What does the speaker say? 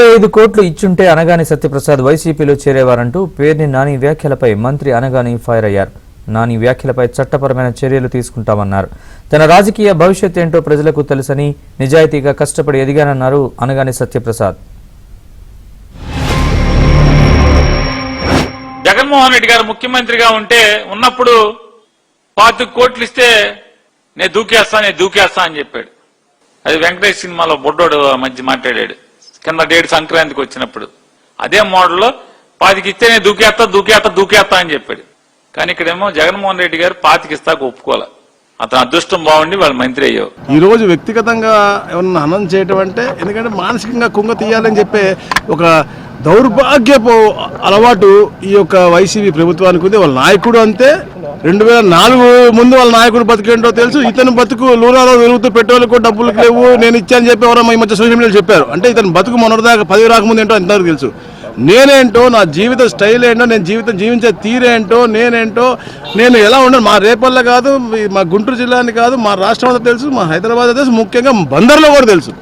5 కోట్లు ఇచ్చుంటే అనగాని సత్యప్రసాద్ వైసీపీలో చేరేవారంటూ పేర్ని నాని వ్యాఖ్యలపై మంత్రి అనగాని ఫైర్ అయ్యారు. నాని వ్యాఖ్యలపై చట్టపరమైన చర్యలు తీసుకుంటామన్నారు. తన రాజకీయ భవిష్యత్ ఏంటో ప్రజలకు తెలుసని, నిజాయితీగా కష్టపడి ఎదిగానన్నారు అనగాని సత్యప్రసాద్. జగన్మోహన్ రెడ్డి గారు ముఖ్యమంత్రిగా ఉన్నప్పుడు 25 కోట్లు ఇస్తే నేను దూకేస్తా అని చెప్పాడు. అది వెంకటేష్ సినిమాలో బొడ్డోడు మధ్య మాట్లాడాడు కింద డేట్ సంక్రాంతికి వచ్చినప్పుడు. అదే మోడల్లో 25 ఇస్తే నేను దూకేస్తా అని చెప్పాడు. కానీ ఇక్కడేమో జగన్మోహన్ రెడ్డి గారు 25 ఇస్తాక ఒప్పుకోవాలి. అతను అదృష్టం బాగుండి వాళ్ళు మంత్రి అయ్యావు. ఈ రోజు వ్యక్తిగతంగా ఏమన్నా హనం చేయటం అంటే, ఎందుకంటే మానసికంగా కుంగ తీయాలని చెప్పే ఒక దౌర్భాగ్యపు అలవాటు ఈ యొక్క వైసీపీ ప్రభుత్వానికి ఉంది. వాళ్ళ నాయకుడు అంతే. 2004 ముందు వాళ్ళ నాయకుడు బతికేంటో తెలుసు. ఇతను బతుకు లూనాలో తిరుగుతూ పెట్రోల్కు డబ్బులకు లేవు నేను ఇచ్చాను చెప్పి ఎవరో ఈ మధ్య సోషల్ మీడియాలో చెప్పారు. అంటే ఇతను బతుకు మొన్నటిదాకా 10 రాకముందు ఏంటో ఇంతవరకు తెలుసు. నేనేంటో, నా జీవిత స్టైల్ ఏంటో, నేను జీవించే తీరేంటో, నేను ఎలా ఉండను, మా రేపల్ల కాదు, మా గుంటూరు జిల్లాని కాదు, మా రాష్ట్రం అంతా తెలుసు, మా హైదరాబాద్ తెలుసు, ముఖ్యంగా బందర్లో కూడా తెలుసు.